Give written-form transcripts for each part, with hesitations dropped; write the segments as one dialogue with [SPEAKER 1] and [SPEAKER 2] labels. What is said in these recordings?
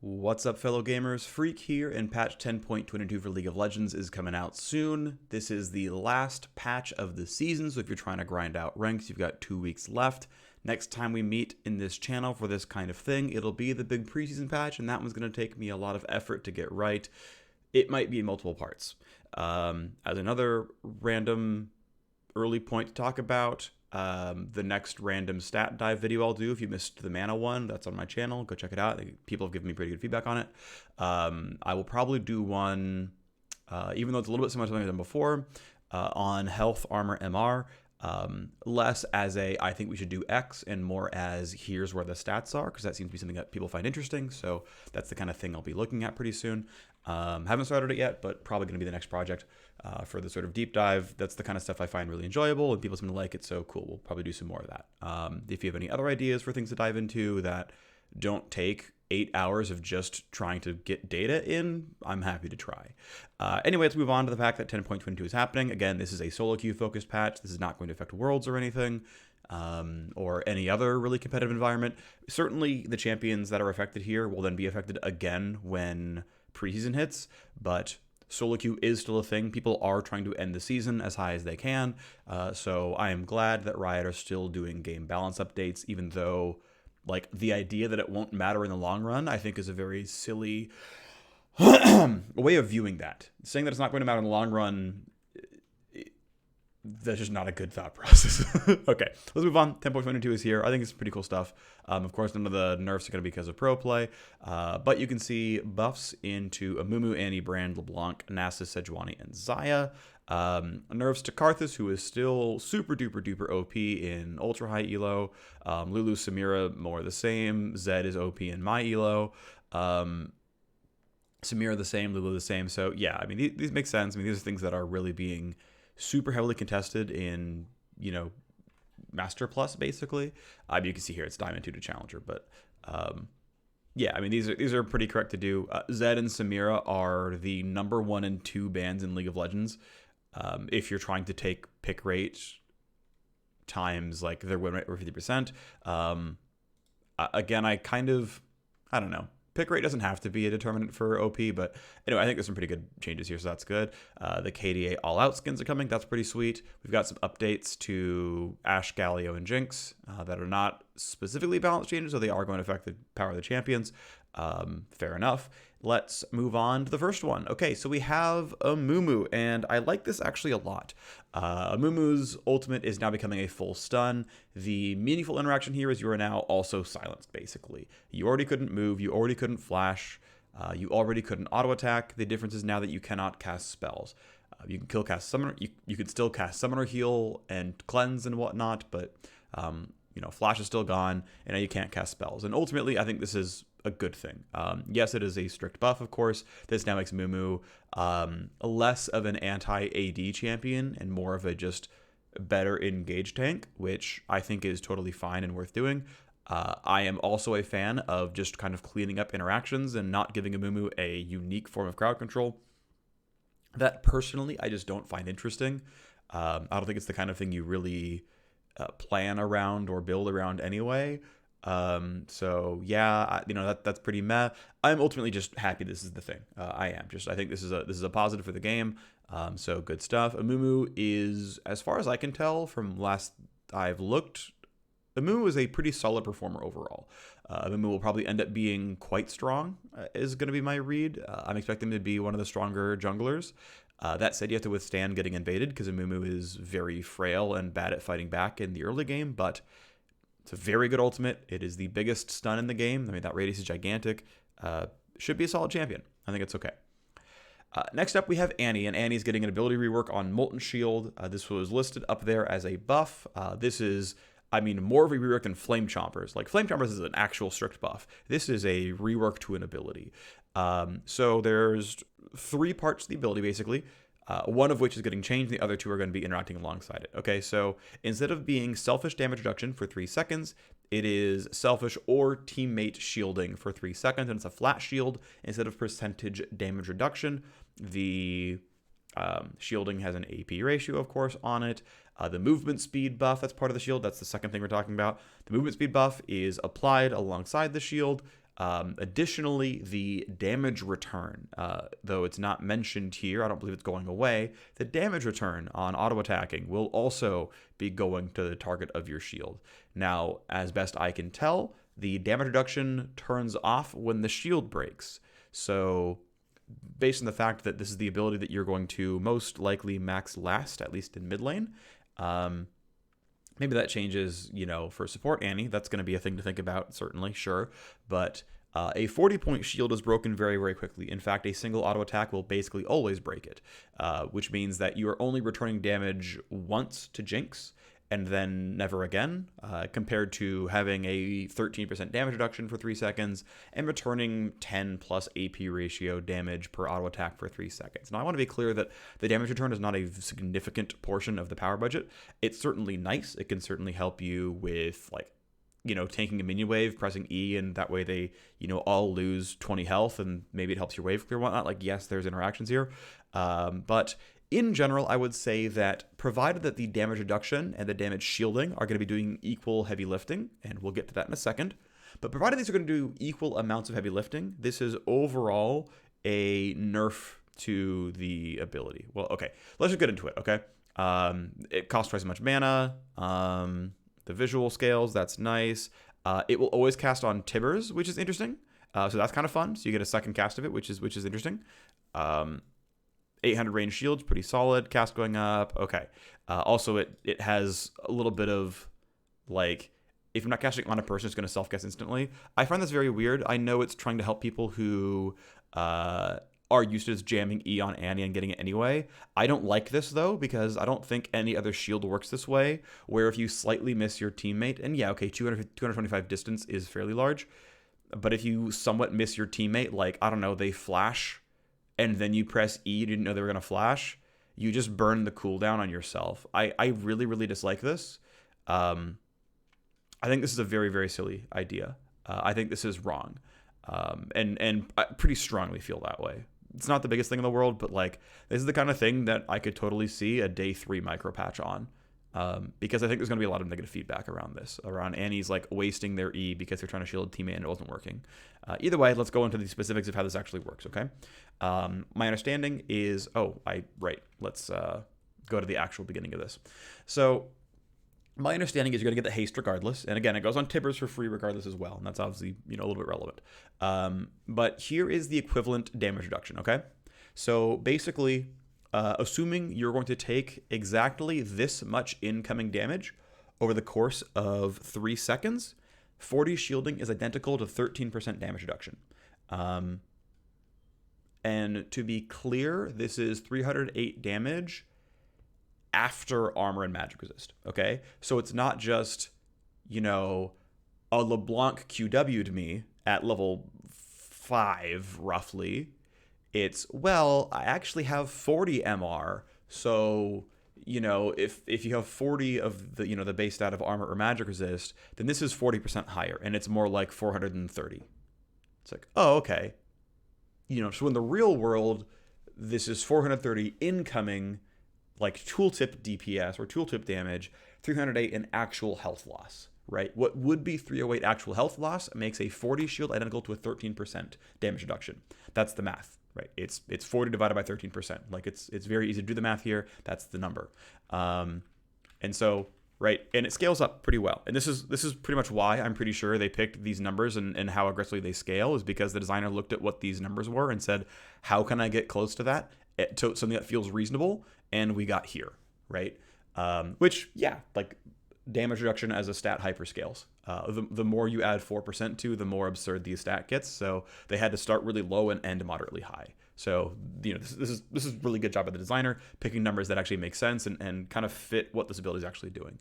[SPEAKER 1] What's up, fellow gamers? Phreak here, and patch 10.22 for League of Legends is coming out soon. This is the last patch of the season, so if you're trying to grind out ranks, you've got 2 weeks left. Next time we meet in this channel for this kind of thing, it'll be the big preseason patch, and that one's going to take me a lot of effort to get right. It might be in multiple parts. As another random early point to talk about, the next random stat dive video I'll do, if you missed the mana one, that's on my channel. Go check it out. People have given me pretty good feedback on it. I will probably do one, even though it's a little bit similar to something I've done before, on health, armor, MR. Less as I think we should do X, and more as here's where the stats are, because that seems to be something that people find interesting. So that's the kind of thing I'll be looking at pretty soon. Haven't started it yet, but probably going to be the next project for the sort of deep dive. That's the kind of stuff I find really enjoyable, and people seem to like it, so cool. We'll probably do some more of that. If you have any other ideas for things to dive into that don't take 8 hours of just trying to get data in, I'm happy to try. Anyway, let's move on to the fact that 10.22 is happening. Again, this is a solo queue focused patch. This is not going to affect Worlds or anything, or any other really competitive environment. Certainly, the champions that are affected here will then be affected again when preseason hits, but solo queue is still a thing. People are trying to end the season as high as they can, so I am glad that Riot are still doing game balance updates, even though like the idea that it won't matter in the long run, I think, is a very silly way of viewing that. Saying that it's not going to matter in the long run, that's just not a good thought process. Okay, let's move on. 10.22 is here. I think it's pretty cool stuff. Of course, none of the nerfs are going to be because of pro play, but you can see buffs into Amumu, Annie, Brand, LeBlanc, Nasus, Sejuani, and Xayah. Nerfs to Karthus, who is still super duper duper OP in ultra high elo. Lulu, Samira, more the same. Zed is OP in my elo. Samira the same, Lulu the same. So yeah, I mean, these make sense. I mean, these are things that are really being super heavily contested in, Master Plus, basically. You can see here it's Diamond 2 to Challenger, but yeah, I mean, these are pretty correct to do. Zed and Samira are the number 1 and 2 bans in League of Legends. If you're trying to take pick rate times like their win rate or 50%. Again, I don't know. Pick rate doesn't have to be a determinant for OP, but anyway, I think there's some pretty good changes here, so that's good. The KDA all-out skins are coming. That's pretty sweet. We've got some updates to Ashe, Galio, and Jinx that are not specifically balance changes, so they are going to affect the power of the champions. Fair enough. Let's move on to the first one. Okay, so we have Amumu, and I like this actually a lot. Amumu's ultimate is now becoming a full stun. The meaningful interaction here is you are now also silenced, basically. You already couldn't move, you already couldn't flash, you already couldn't auto-attack. The difference is now that you cannot cast spells. You can cast summoner, you can still cast summoner heal and cleanse and whatnot, but flash is still gone, and now you can't cast spells. And ultimately, I think this is a good thing. Yes, it is a strict buff, of course. This now makes Mumu less of an anti-AD champion and more of a just better engaged tank, which I think is totally fine and worth doing. I am also a fan of just kind of cleaning up interactions and not giving Amumu a unique form of crowd control. That, personally, I just don't find interesting. I don't think it's the kind of thing you really plan around or build around anyway. So yeah, that's pretty meh. I'm ultimately just happy this is the thing. I think this is a positive for the game. So good stuff. Amumu is, as far as I can tell from last I've looked, Amumu is a pretty solid performer overall. Amumu will probably end up being quite strong, is going to be my read. I'm expecting him to be one of the stronger junglers. That said, you have to withstand getting invaded because Amumu is very frail and bad at fighting back in the early game, but it's a very good ultimate. It is the biggest stun in the game. I mean, that radius is gigantic. Should be a solid champion. I think it's okay. Next up, we have Annie, and Annie's getting an ability rework on Molten Shield. This was listed up there as a buff. This is, more of a rework than Flame Chompers. Like, Flame Chompers is an actual strict buff. This is a rework to an ability. So there's 3 parts to the ability, basically. One of which is getting changed, the other 2 are going to be interacting alongside it. Okay, so instead of being selfish damage reduction for 3 seconds, it is selfish or teammate shielding for 3 seconds, and it's a flat shield instead of percentage damage reduction. The shielding has an AP ratio, of course, on it. The movement speed buff, that's part of the shield. That's the second thing we're talking about. The movement speed buff is applied alongside the shield. Additionally, the damage return, though it's not mentioned here, I don't believe it's going away, the damage return on auto attacking will also be going to the target of your shield. Now, as best I can tell, the damage reduction turns off when the shield breaks. So based on the fact that this is the ability that you're going to most likely max last, at least in mid lane, maybe that changes, for support Annie. That's going to be a thing to think about, certainly, sure. But a 40-point shield is broken very, very quickly. In fact, a single auto attack will basically always break it, which means that you are only returning damage once to Jinx and then never again, compared to having a 13% damage reduction for 3 seconds and returning 10 plus AP ratio damage per auto attack for 3 seconds. Now, I want to be clear that the damage return is not a significant portion of the power budget. It's certainly nice. It can certainly help you with, tanking a minion wave, pressing E, and that way they, all lose 20 health, and maybe it helps your wave clear and whatnot. Yes, there's interactions here. But in general, I would say that provided that the damage reduction and the damage shielding are going to be doing equal heavy lifting, and we'll get to that in a second, but provided these are going to do equal amounts of heavy lifting, this is overall a nerf to the ability. Well, okay, let's just get into it, okay? It costs twice as much mana. The visual scales, that's nice. It will always cast on Tibbers, which is interesting. So that's kind of fun. So you get a second cast of it, which is interesting. 800 range shields, pretty solid. Cast going up. Okay. Also, it has a little bit of, if you're not casting on a person, it's going to self-cast instantly. I find this very weird. I know it's trying to help people who are used to just jamming E on Annie and getting it anyway. I don't like this, though, because I don't think any other shield works this way, where if you slightly miss your teammate, and yeah, okay, 225 distance is fairly large, but if you somewhat miss your teammate, I don't know, they flash, and then you press E, you didn't know they were going to flash, you just burn the cooldown on yourself. I really, really dislike this. I think this is a very, very silly idea. I think this is wrong. And I pretty strongly feel that way. It's not the biggest thing in the world, but this is the kind of thing that I could totally see a day 3 micro patch on. Because I think there's going to be a lot of negative feedback around this, around Annie's wasting their E because they're trying to shield a teammate and it wasn't working. Either way, let's go into the specifics of how this actually works, okay? My understanding is, let's go to the actual beginning of this. So my understanding is you're going to get the haste regardless. And again, it goes on Tibbers for free regardless as well. And that's obviously, a little bit relevant. But here is the equivalent damage reduction, okay? So basically, assuming you're going to take exactly this much incoming damage over the course of 3 seconds, 40 shielding is identical to 13% damage reduction. And to be clear, this is 308 damage after armor and magic resist, okay? So it's not just, a LeBlanc QW'd me at level 5, roughly. It's, I actually have 40 MR, so, if you have 40 of the, the base stat of armor or magic resist, then this is 40% higher, and it's more like 430. It's oh, okay. So in the real world, this is 430 incoming, tooltip DPS or tooltip damage, 308 in actual health loss, right? What would be 308 actual health loss makes a 40 shield identical to a 13% damage reduction. That's the math, right? It's 40 divided by 13%. It's very easy to do the math here. That's the number. And so, right, and it scales up pretty well. And this is pretty much why I'm pretty sure they picked these numbers and how aggressively they scale, is because the designer looked at what these numbers were and said, how can I get close to that, to something that feels reasonable? And we got here, right? Which, yeah, damage reduction as a stat hyperscales. The more you add 4% to, the more absurd the stat gets. So they had to start really low and end moderately high. So, this is really good job by the designer, picking numbers that actually make sense and kind of fit what this ability is actually doing.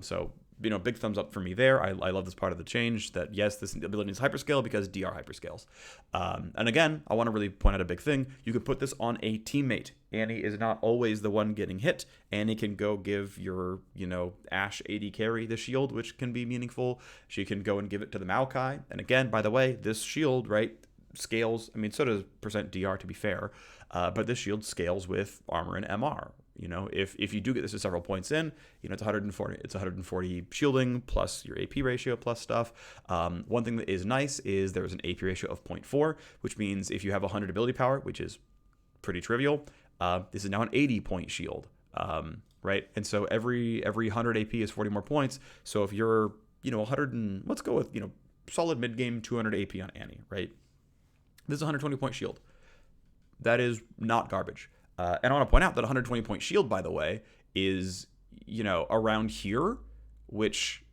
[SPEAKER 1] So, big thumbs up for me there. I love this part of the change, that yes, this ability needs hyperscale because DR hyperscales. And again, I want to really point out a big thing. You can put this on a teammate. Annie is not always the one getting hit. Annie can go give your, Ashe AD carry the shield, which can be meaningful. She can go and give it to the Maokai. And again, by the way, this shield, right, scales. I mean, so does % DR, to be fair. But this shield scales with armor and MR. If you do get this to several points in, it's 140 shielding plus your AP ratio plus stuff. One thing that is nice is there's an AP ratio of 0.4, which means if you have 100 ability power, which is pretty trivial, this is now an 80-point shield, right? And so every 100 AP is 40 more points. So if you're 100 and let's go with solid mid game 200 AP on Annie, right? This is a 120-point shield. That is not garbage. And I want to point out that 120-point shield, by the way, is, around here, which,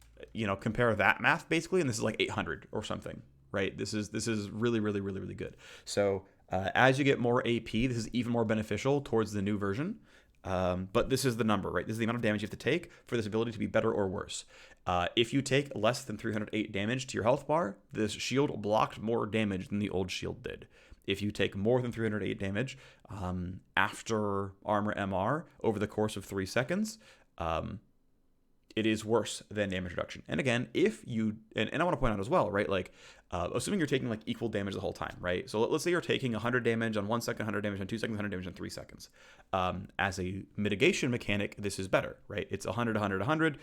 [SPEAKER 1] compare that math basically, and this is like 800 or something, right? This is really, really, really, really good. So as you get more AP, this is even more beneficial towards the new version. But this is the number, right? This is the amount of damage you have to take for this ability to be better or worse. If you take less than 308 damage to your health bar, this shield blocked more damage than the old shield did. If you take more than 308 damage after armor MR over the course of 3 seconds, it is worse than damage reduction. And again, if you, and I want to point out as well, right, like, assuming you're taking like equal damage the whole time, right? So let's say you're taking 100 damage on 1 second, 100 damage on 2 seconds, 100 damage on 3 seconds. As a mitigation mechanic, this is better, right? It's 100, 100, 100.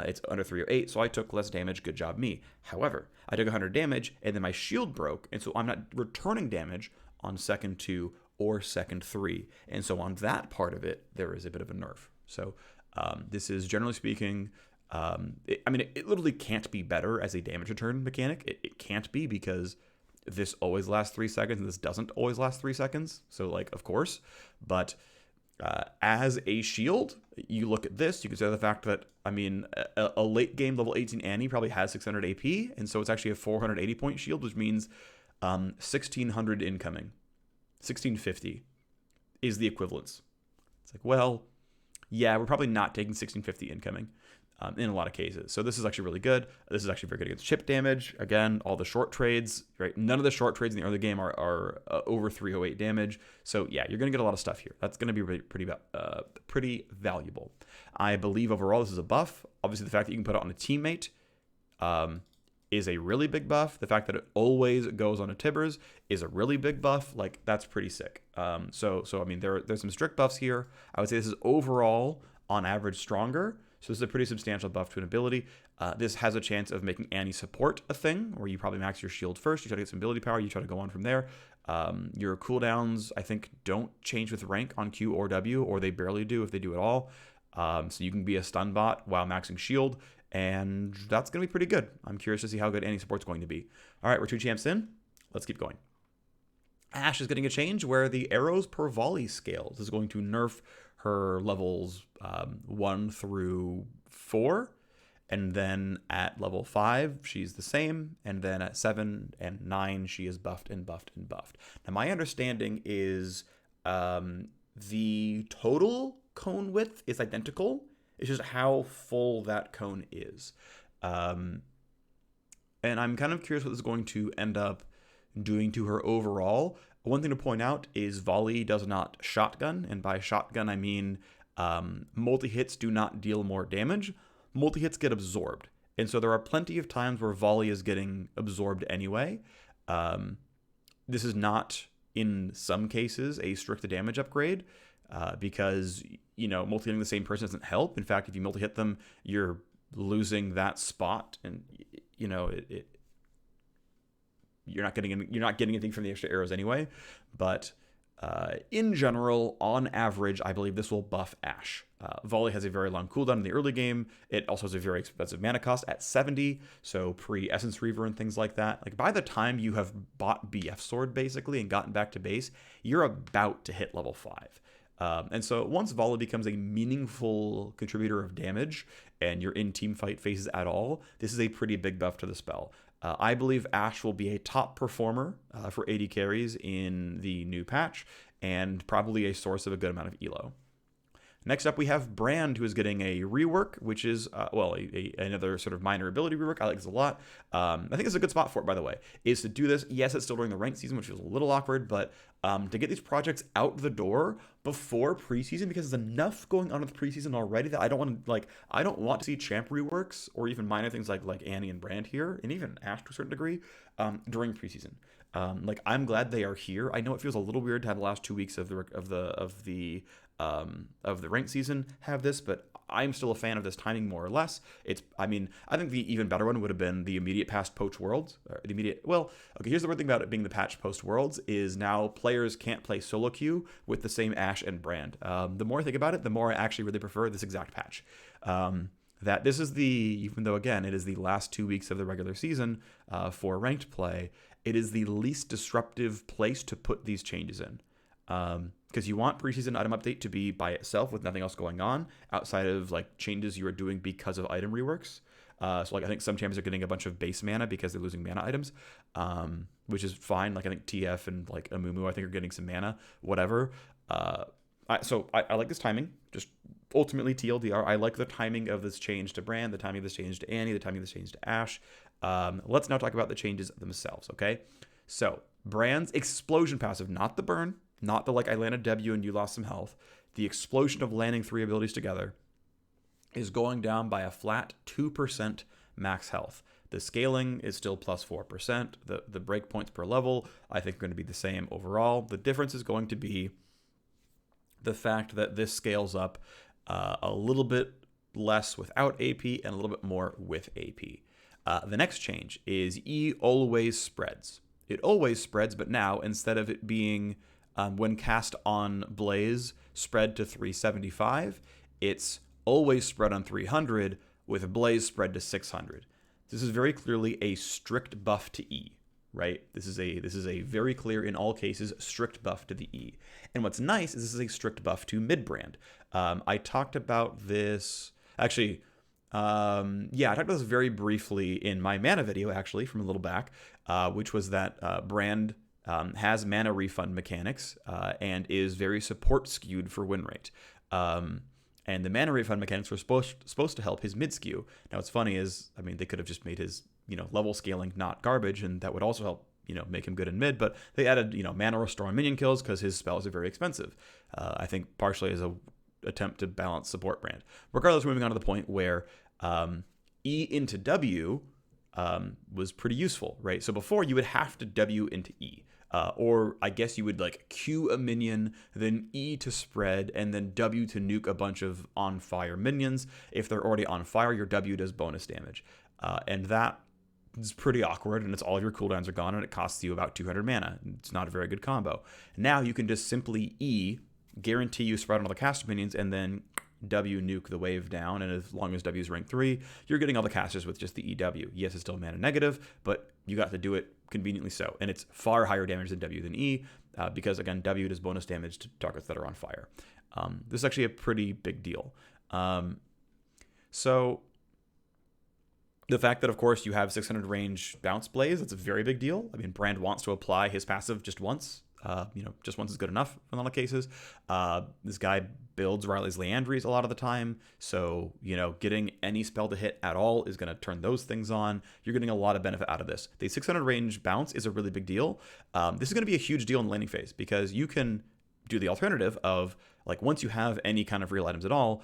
[SPEAKER 1] It's under 308, so I took less damage. Good job, me. However, I took 100 damage, and then my shield broke, and so I'm not returning damage on second 2 or second 3. And so on that part of it, there is a bit of a nerf. So this is, generally speaking, it literally can't be better as a damage return mechanic. It can't be, because this always lasts 3 seconds and this doesn't always last 3 seconds. So, like, of course. But as a shield, you look at this, you consider the fact that, a late game level 18 Annie probably has 600 AP. And so it's actually a 480 point shield, which means 1600 incoming. 1650 is the equivalence. It's like, well, yeah, we're probably not taking 1650 incoming in a lot of cases. So this is actually really good. This is actually very good against chip damage. Again, all the short trades, right? None of the short trades in the early game are over 308 damage. So yeah, you're going to get a lot of stuff here. That's going to be really pretty valuable. I believe overall this is a buff. Obviously, the fact that you can put it on a teammate is a really big buff. The fact that it always goes on a Tibbers is a really big buff. Like, that's pretty sick. So there's some strict buffs here. I would say this is overall, on average, stronger. So this is a pretty substantial buff to an ability. This has a chance of making Annie support a thing, where you probably max your shield first, you try to get some ability power, you try to go on from there. Your cooldowns, I think, don't change with rank on Q or W, or they barely do if they do at all. So you can be a stun bot while maxing shield, and that's going to be pretty good. I'm curious to see how good Annie support's going to be. All right, we're 2 champs in. Let's keep going. Ashe is getting a change where the arrows per volley scales. This is going to nerf her levels 1 through 4. And then at level 5, she's the same. And then at 7 and 9, she is buffed and buffed and buffed. Now, my understanding is the total cone width is identical. It's just how full that cone is. And I'm kind of curious what this is going to end up doing to her overall. One thing to point out is volley does not shotgun. And by shotgun, I mean multi-hits do not deal more damage. Multi-hits get absorbed. And so there are plenty of times where volley is getting absorbed anyway. This is not, in some cases, a strict damage upgrade. Because, multi-hitting the same person doesn't help. In fact, if you multi-hit them, you're losing that spot, and, you're not getting anything from the extra arrows anyway. But in general, on average, I believe this will buff Ashe. Volley has a very long cooldown in the early game. It also has a very expensive mana cost at 70, so pre-Essence Reaver and things like that. Like, by the time you have bought BF Sword, basically, and gotten back to base, you're about to hit level 5. And so once Volley becomes a meaningful contributor of damage and you're in team fight phases at all, this is a pretty big buff to the spell. I believe Ashe will be a top performer for AD carries in the new patch, and probably a source of a good amount of elo. Next up, we have Brand, who is getting a rework, which is, another sort of minor ability rework. I like this a lot. I think it's a good spot for it, by the way, is to do this. Yes, it's still during the ranked season, which feels a little awkward, but to get these projects out the door before preseason, because there's enough going on with preseason already that I don't want to see champ reworks or even minor things like Annie and Brand here, and even Ashe to a certain degree, during preseason. I'm glad they are here. I know it feels a little weird to have the last 2 weeks of the of the ranked season have this, but I'm still a fan of this timing more or less. I think the even better one would have been the immediate past post Worlds. Here's the weird thing about it being the patch post Worlds is now players can't play solo queue with the same Ashe and Brand. The more I think about it, the more I actually really prefer this exact patch. That this is even though again, it is the last 2 weeks of the regular season for ranked play, it is the least disruptive place to put these changes in. Because you want preseason item update to be by itself with nothing else going on outside of like changes you are doing because of item reworks. So like I think some champions are getting a bunch of base mana because they're losing mana items, which is fine. Like I think TF and like Amumu I think are getting some mana, whatever. I like this timing. Just ultimately TLDR, I like the timing of this change to Brand, the timing of this change to Annie, the timing of this change to Ashe. Let's now talk about the changes themselves, okay? So Brand's explosion passive, not the burn, not the like I landed W and you lost some health. The explosion of landing 3 abilities together is going down by a flat 2% max health. The scaling is still plus 4%. The breakpoints per level I think are going to be the same overall. The difference is going to be the fact that this scales up a little bit less without AP and a little bit more with AP. The next change is E always spreads. It always spreads, but now instead of it being when cast on Blaze spread to 375, it's always spread on 300 with Blaze spread to 600. This is very clearly a strict buff to E, right? This is a very clear, in all cases, strict buff to the E. And what's nice is this is a strict buff to mid-brand. I talked about this, actually, I talked about this very briefly in my mana video, actually, from a little back, which was that Brand has mana refund mechanics and is very support skewed for win rate. And the mana refund mechanics were supposed to help his mid skew. Now, what's funny is, they could have just made his level scaling not garbage, and that would also help make him good in mid. But they added mana restore on minion kills because his spells are very expensive. I think partially as a attempt to balance support Brand. Regardless, we're moving on to the point where E into W was pretty useful, right? So before you would have to W into E. Or I guess you would like Q a minion, then E to spread, and then W to nuke a bunch of on fire minions. If they're already on fire, your W does bonus damage. And that is pretty awkward, and it's all of your cooldowns are gone, and it costs you about 200 mana. It's not a very good combo. Now you can just simply E, guarantee you spread on all the caster minions, and then W nuke the wave down, and as long as W is rank 3, you're getting all the casters with just the EW. Yes, it's still mana negative, but you got to do it conveniently so. And it's far higher damage than W than E, because again, W does bonus damage to targets that are on fire. This is actually a pretty big deal. So the fact that, of course, you have 600 range bounce Blaze, that's a very big deal. Brand wants to apply his passive just once. Just once is good enough in a lot of cases. This guy builds Riley's Leandries a lot of the time. So, getting any spell to hit at all is going to turn those things on. You're getting a lot of benefit out of this. The 600 range bounce is a really big deal. This is going to be a huge deal in the laning phase because you can do the alternative of, like, once you have any kind of real items at all,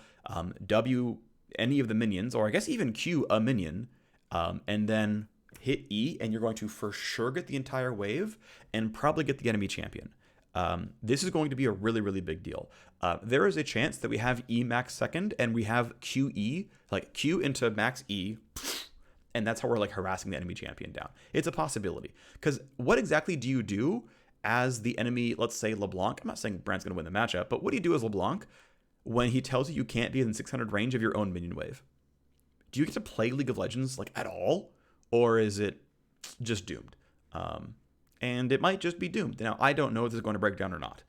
[SPEAKER 1] W any of the minions, or I guess even Q a minion, and then hit E, and you're going to for sure get the entire wave and probably get the enemy champion. This is going to be a really, really big deal. There is a chance that we have E max second and we have QE, like Q into max E, and that's how we're like harassing the enemy champion down. It's a possibility. Because what exactly do you do as the enemy, let's say LeBlanc? I'm not saying Brand's going to win the matchup, but what do you do as LeBlanc when he tells you you can't be in 600 range of your own minion wave? Do you get to play League of Legends like at all? Or is it just doomed? And it might just be doomed. Now, I don't know if this is going to break down or not.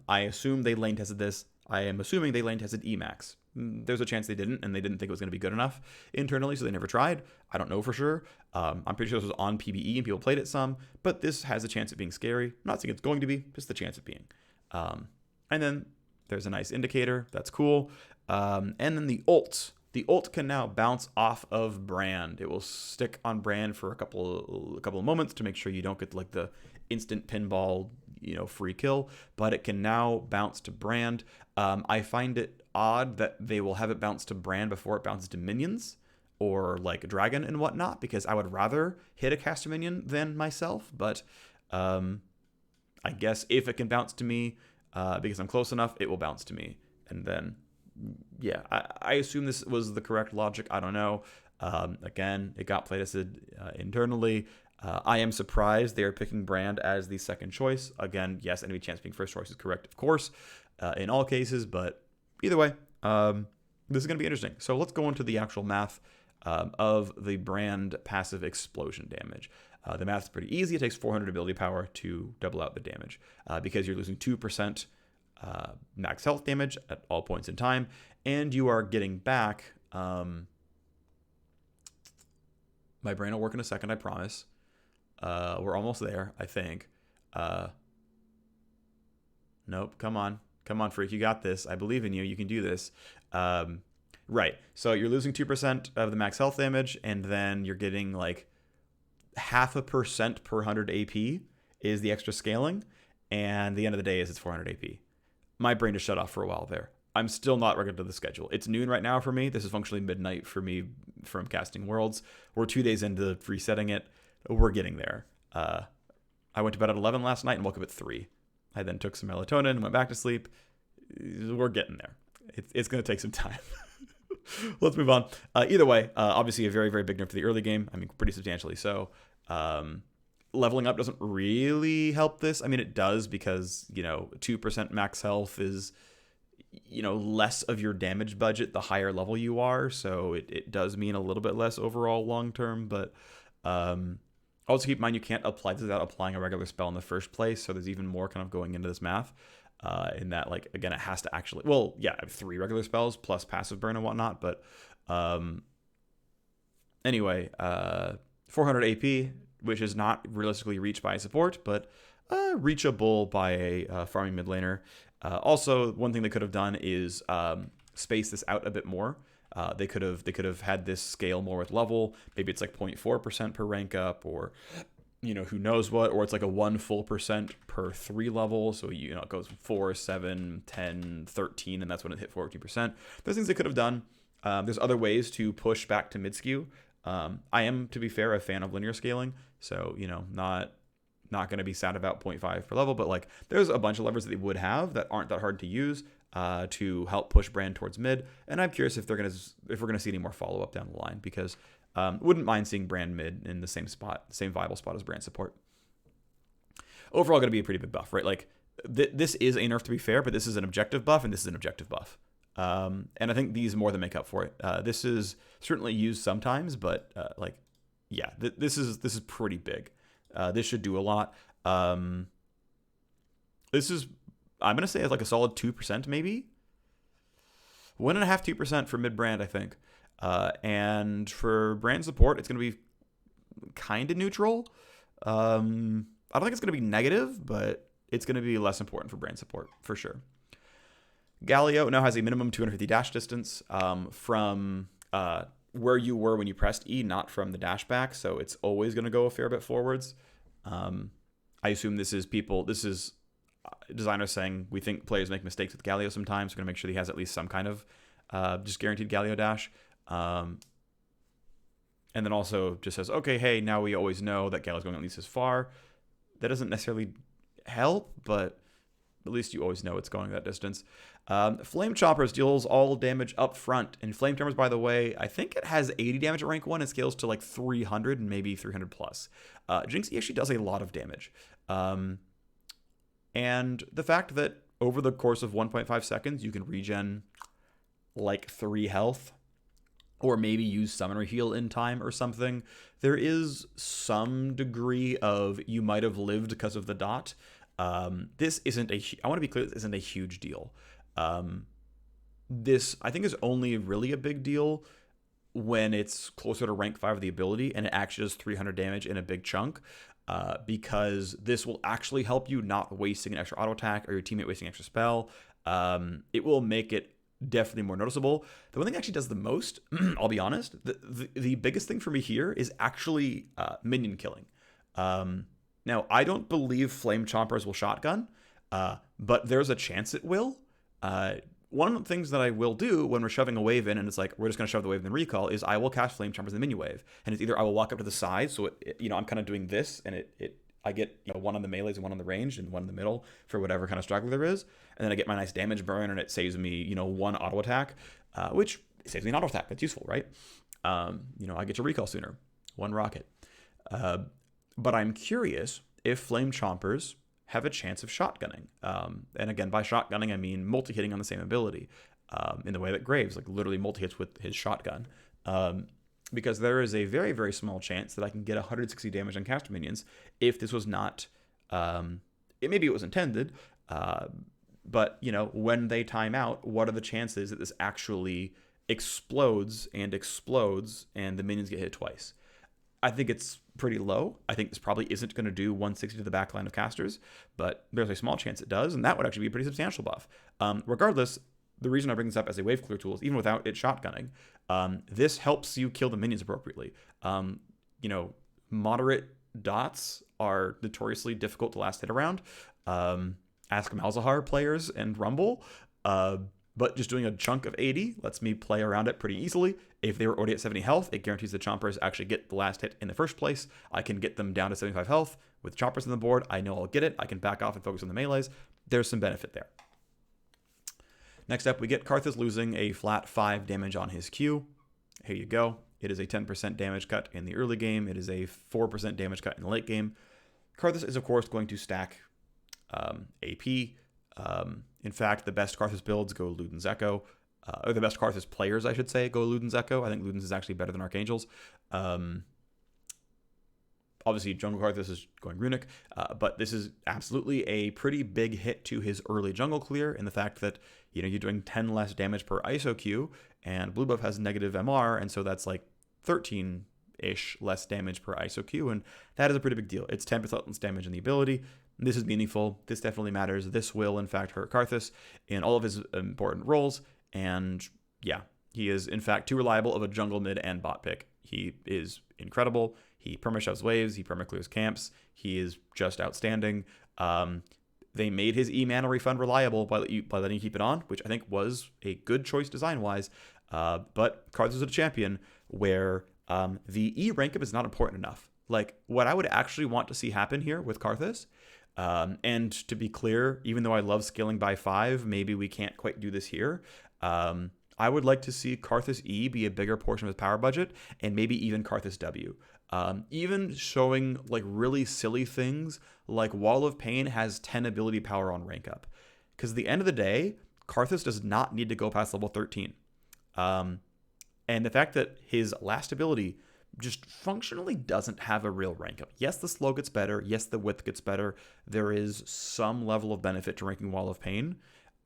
[SPEAKER 1] I assume they lane tested this. I am assuming they lane tested Emax. There's a chance they didn't, and they didn't think it was going to be good enough internally, so they never tried. I don't know for sure. I'm pretty sure this was on PBE and people played it some, but this has a chance of being scary. I'm not saying it's going to be, just the chance of being. And then there's a nice indicator. That's cool. And then the ult. The ult can now bounce off of Brand. It will stick on Brand for a couple of moments to make sure you don't get like the instant pinball, free kill. But it can now bounce to Brand. I find it odd that they will have it bounce to Brand before it bounces to minions or like Dragon and whatnot, because I would rather hit a caster minion than myself. But I guess if it can bounce to me, because I'm close enough, it will bounce to me. And then, yeah, I assume this was the correct logic. I don't know. Again, it got playtested internally. I am surprised they are picking Brand as the second choice. Again, yes, enemy chance being first choice is correct, of course, in all cases. But either way, this is going to be interesting. So let's go into the actual math of the Brand passive explosion damage. The math is pretty easy. It takes 400 ability power to double out the damage because you're losing 2% max health damage at all points in time, and you are getting back. My brain will work in a second, I promise. We're almost there, I think. Nope, come on. Come on, Phreak, you got this. I believe in you. You can do this. Right, so you're losing 2% of the max health damage, and then you're getting like 0.5% per 100 AP is the extra scaling, and the end of the day is it's 400 AP. My brain just shut off for a while there. I'm still not regular to the schedule. It's noon right now for me. This is functionally midnight for me from casting Worlds. We're 2 days into resetting it. We're getting there. I went to bed at 11 last night and woke up at 3. I then took some melatonin and went back to sleep. We're getting there. It's going to take some time. Let's move on. Either way, obviously a very, very big nerf to the early game. I mean, pretty substantially so. Leveling up doesn't really help this. I mean, it does because, 2% max health is, less of your damage budget the higher level you are. So it does mean a little bit less overall long term. But also keep in mind, you can't apply this without applying a regular spell in the first place. So there's even more kind of going into this math. In that, like, again, it has to actually, I have 3 regular spells plus passive burn and whatnot. But anyway, 400 AP, which is not realistically reached by support, but reachable by a farming mid laner. Also, one thing they could have done is space this out a bit more. They could have had this scale more with level. Maybe it's like 0.4% per rank up, or who knows what, or it's like a 1 full percent per 3 level. So it goes 4, 7, 10, 13, and that's when it hit 14%. There's things they could have done. There's other ways to push back to mid skew. I am, to be fair, a fan of linear scaling, so not going to be sad about 0.5 per level, but like there's a bunch of levers that they would have that aren't that hard to use to help push Brand towards mid. And I'm curious if we're gonna see any more follow up down the line, because wouldn't mind seeing Brand mid in the same viable spot as Brand support. Overall, going to be a pretty big buff, right? Like this is a nerf, to be fair, but this is an objective buff and this is an objective buff. And I think these more than make up for it. This is certainly used sometimes, but this is pretty big. This should do a lot. This is, I'm gonna say, it's like a solid 2% maybe. 1.5%, 2% for mid Brand, I think. And for Brand support, it's gonna be kind of neutral. I don't think it's gonna be negative, but it's gonna be less important for Brand support for sure. Galio now has a minimum 250 dash distance from where you were when you pressed E, not from the dash back. So it's always going to go a fair bit forwards. I assume this is designers saying we think players make mistakes with Galio sometimes. We're going to make sure he has at least some kind of just guaranteed Galio dash. And then also just says, okay, hey, now we always know that Galio's going at least as far. That doesn't necessarily help, but at least you always know it's going that distance. Flame Choppers deals all damage up front. And Flame Choppers, by the way, I think it has 80 damage at rank 1 and scales to like 300 and maybe 300 plus. Jinx actually does a lot of damage. And the fact that over the course of 1.5 seconds, you can regen like 3 health, or maybe use Summon Heal in time or something. There is some degree of you might have lived because of the dot. This isn't I want to be clear, this isn't a huge deal. This, I think, is only really a big deal when it's closer to rank 5 of the ability and it actually does 300 damage in a big chunk, because this will actually help you not wasting an extra auto attack or your teammate wasting an extra spell. It will make it definitely more noticeable. The one thing that actually does the most, I'll be honest, the biggest thing for me here is actually minion killing. Now, I don't believe Flame Chompers will shotgun, but there's a chance it will. One of the things that I will do when we're shoving a wave in, and it's like, we're just going to shove the wave in the recall, is I will cast Flame Chompers in the minion wave. And it's either I will walk up to the side, so I'm kind of doing this, and I get one on the melees and one on the range and one in the middle for whatever kind of struggler there is, and then I get my nice damage burn and it saves me one auto attack, which saves me an auto attack. That's useful, right? I get to recall sooner, one rocket. But I'm curious if Flame Chompers have a chance of shotgunning. And again, by shotgunning, I mean multi-hitting on the same ability, in the way that Graves literally multi-hits with his shotgun. Because there is a very, very small chance that I can get 160 damage on caster minions if this was not, maybe it was intended, but, when they time out, what are the chances that this actually explodes and the minions get hit twice? I think it's pretty low. I think this probably isn't going to do 160 to the backline of casters, but there's a small chance it does, and that would actually be a pretty substantial buff. Regardless, the reason I bring this up as a wave clear tool is even without it shotgunning, this helps you kill the minions appropriately. Moderate dots are notoriously difficult to last hit around. Ask Malzahar players and Rumble. But just doing a chunk of 80 lets me play around it pretty easily. If they were already at 70 health, it guarantees the Chompers actually get the last hit in the first place. I can get them down to 75 health. With Chompers on the board, I know I'll get it. I can back off and focus on the melees. There's some benefit there. Next up, we get Karthus losing a flat 5 damage on his Q. Here you go. It is a 10% damage cut in the early game. It is a 4% damage cut in the late game. Karthus is, of course, going to stack AP. In fact, the best Karthus builds go Luden's Echo. Or the best Karthus players, I should say, go Luden's Echo. I think Luden's is actually better than Archangel's. Obviously, Jungle Karthus is going Runic, but this is absolutely a pretty big hit to his early jungle clear in the fact that, you're doing 10 less damage per ISO Q, and Blue Buff has negative MR, and so that's 13-ish less damage per ISO Q, and that is a pretty big deal. It's 10% less damage in the ability. This is meaningful. This definitely matters. This will, in fact, hurt Karthus in all of his important roles, and yeah, he is, in fact, too reliable of a jungle, mid, and bot pick. He is incredible. He perma-shoves waves. He perma-clears camps. He is just outstanding. They made his E-mana refund reliable by letting you keep it on, which I think was a good choice design-wise. But Karthus is a champion where the E rank up is not important enough. What I would actually want to see happen here with Karthus, and to be clear, even though I love scaling by 5, maybe we can't quite do this here. I would like to see Karthus E be a bigger portion of his power budget, and maybe even Karthus W. Even showing really silly things like Wall of Pain has 10 ability power on rank up. Because at the end of the day, Karthus does not need to go past level 13. And the fact that his last ability just functionally doesn't have a real rank up. Yes, the slow gets better. Yes, the width gets better. There is some level of benefit to ranking Wall of Pain.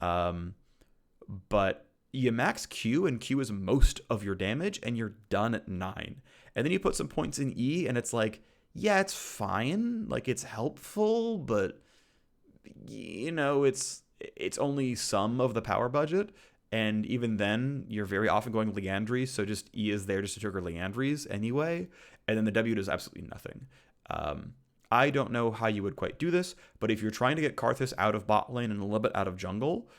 [SPEAKER 1] But you max Q, and Q is most of your damage, and you're done at 9. And then you put some points in E, and it's yeah, it's fine. It's helpful, but, it's only some of the power budget. And even then, you're very often going Leandries, so just E is there just to trigger Leandries anyway. And then the W does absolutely nothing. I don't know how you would quite do this, but if you're trying to get Karthus out of bot lane and a little bit out of jungle,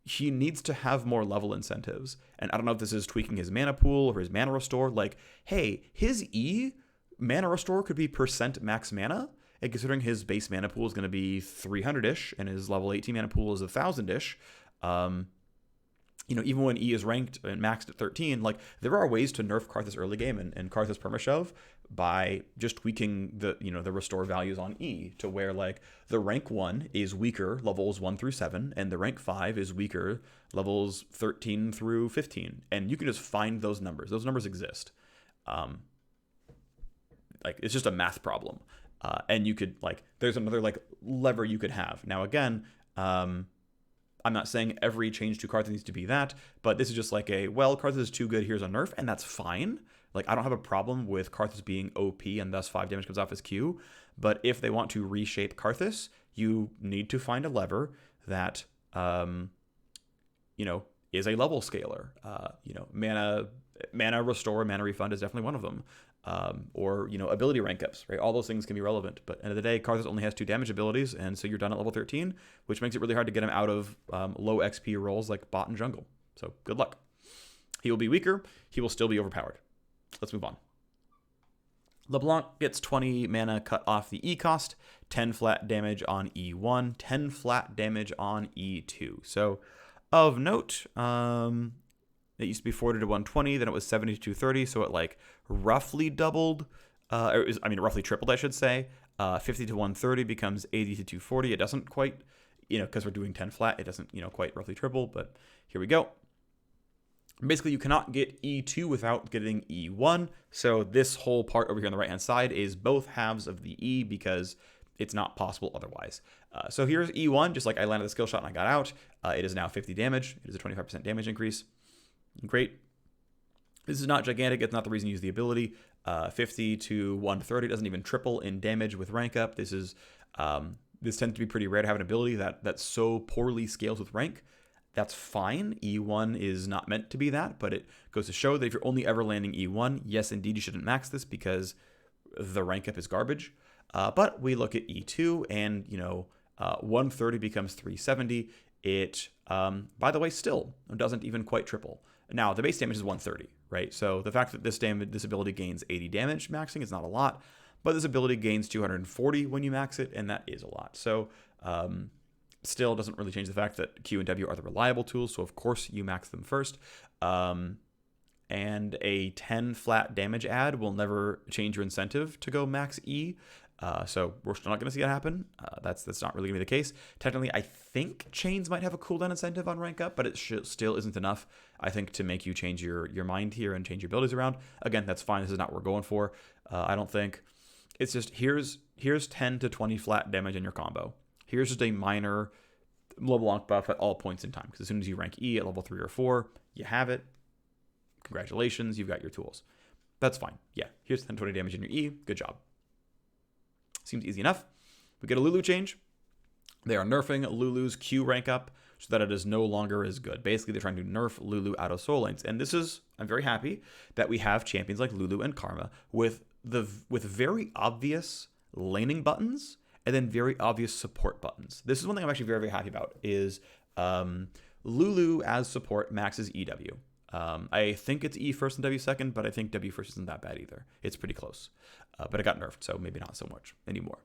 [SPEAKER 1] he needs to have more level incentives. And I don't know if this is tweaking his mana pool or his mana restore. Hey, his E mana restore could be % max mana. And considering his base mana pool is going to be 300-ish and his level 18 mana pool is 1,000-ish, even when E is ranked and maxed at 13, there are ways to nerf Karthus early game and Karthus permashove by just tweaking the restore values on E to where the rank 1 is weaker levels 1 through 7 and the rank 5 is weaker levels 13 through 15. And you can just find those numbers. Those numbers exist. It's just a math problem. And you could there's another lever you could have. Now again, I'm not saying every change to Karthus needs to be that, but this is just Karthus is too good, here's a nerf, and that's fine. I don't have a problem with Karthus being OP and thus 5 damage comes off his Q, but if they want to reshape Karthus, you need to find a lever that, is a level scaler. Mana restore, mana refund is definitely one of them. Or ability rank ups, right? All those things can be relevant, but at the end of the day, Karthus only has 2 damage abilities, and so you're done at level 13, which makes it really hard to get him out of low XP roles like bot and jungle. So good luck. He will be weaker. He will still be overpowered. Let's move on. LeBlanc gets 20 mana cut off the E cost, 10 flat damage on E1, 10 flat damage on E2. So, of note, it used to be 40 to 120, then it was 70 to 230, so it like roughly doubled, roughly tripled, I should say. 50 to 130 becomes 80 to 240. It doesn't quite, because we're doing 10 flat, it doesn't, quite roughly triple, but here we go. Basically, you cannot get E2 without getting E1. So this whole part over here on the right-hand side is both halves of the E because it's not possible otherwise. So here's E1, just like I landed the skill shot and I got out. It is now 50 damage. It is a 25% damage increase. Great. This is not gigantic. It's not the reason you use the ability. 50 to 130 doesn't even triple in damage with rank up. This tends to be pretty rare to have an ability that so poorly scales with rank. That's fine. E1 is not meant to be that, but it goes to show that if you're only ever landing E1, yes, indeed, you shouldn't max this because the rank up is garbage. But we look at E2 and, 130 becomes 370. It, by the way, still doesn't even quite triple. Now, the base damage is 130, right? So the fact that this ability gains 80 damage maxing is not a lot, but this ability gains 240 when you max it, and that is a lot. So, still doesn't really change the fact that Q and W are the reliable tools, so of course you max them first. And a 10 flat damage add will never change your incentive to go max E. So we're still not going to see that happen. That's not really going to be the case. Technically, I think chains might have a cooldown incentive on rank up, but it still isn't enough, I think, to make you change your mind here and change your abilities around. Again, that's fine. This is not what we're going for. I don't think. It's just here's 10 to 20 flat damage in your combo. Here's just a minor LeBlanc buff at all points in time, because as soon as you rank E at level 3 or 4, you have it. Congratulations, you've got your tools. That's fine. Yeah, here's 10 to 20 damage in your E. Good job. Seems easy enough. We get a Lulu change. They are nerfing Lulu's Q rank up so that it is no longer as good. Basically, they're trying to nerf Lulu out of soul lanes. And I'm very happy that we have champions like Lulu and Karma with very obvious laning buttons and then very obvious support buttons. This is one thing I'm actually very, very happy about is Lulu as support maxes EW. I think it's E first and W second, but I think W first isn't that bad either. It's pretty close. But it got nerfed, so maybe not so much anymore.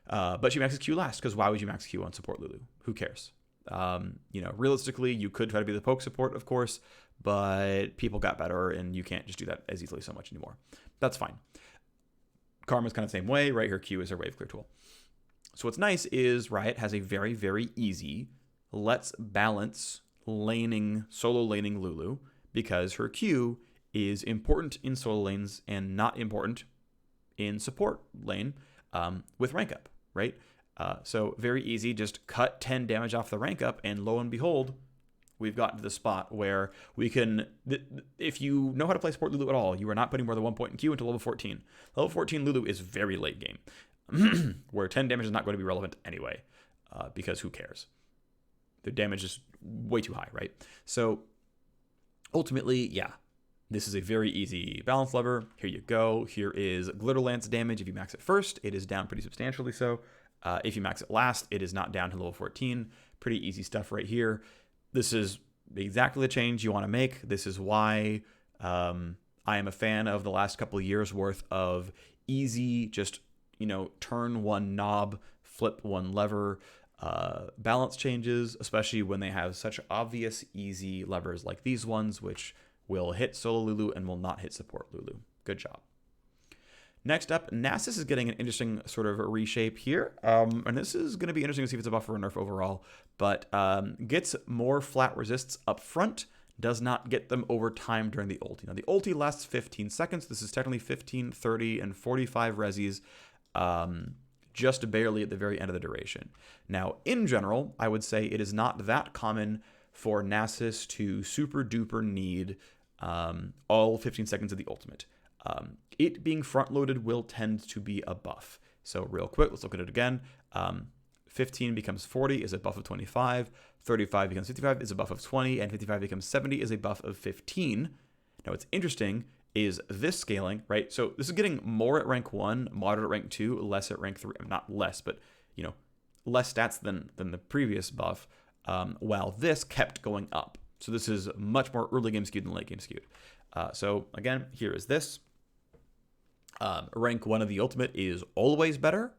[SPEAKER 1] But she maxes Q last, because why would you max Q on support Lulu? Who cares? Realistically, you could try to be the poke support, of course, but people got better, and you can't just do that as easily so much anymore. That's fine. Karma's kind of the same way, right? Her Q is her wave clear tool. So what's nice is Riot has a very, very easy let's balance solo laning Lulu, because her Q is important in solo lanes and not important in support lane with rank up, right? So very easy, just cut 10 damage off the rank up, and lo and behold, we've gotten to the spot where we can, if you know how to play support Lulu at all, you are not putting more than 1 point in Q until level 14. Level 14 Lulu is very late game, where 10 damage is not going to be relevant anyway, because who cares? The damage is way too high, right? So ultimately, yeah, this is a very easy balance lever. Here you go. Here is Glitter Lance damage. If you max it first, it is down pretty substantially so. If you max it last, it is not down to level 14. Pretty easy stuff right here. This is exactly the change you want to make. This is why I am a fan of the last couple of years worth of easy, just, turn one knob, flip one lever, balance changes, especially when they have such obvious, easy levers like these ones, which will hit solo Lulu and will not hit support Lulu. Good job. Next up, Nasus is getting an interesting sort of reshape here. And this is going to be interesting to see if it's a buff or a nerf overall, but gets more flat resists up front, does not get them over time during the ulti. Now, the ulti lasts 15 seconds. This is technically 15, 30, and 45 resis, just barely at the very end of the duration. Now, in general, I would say it is not that common for Nasus to super duper need all 15 seconds of the ultimate. It being front-loaded will tend to be a buff. So real quick, let's look at it again. 15 becomes 40 is a buff of 25. 35 becomes 55 is a buff of 20. And 55 becomes 70 is a buff of 15. Now, what's interesting is this scaling, right? So this is getting more at rank 1, moderate at rank 2, less at rank 3. Not less, but, less stats than the previous buff, while this kept going up. So this is much more early game skewed than late game skewed. So again, here is this. Rank 1 of the ultimate is always better.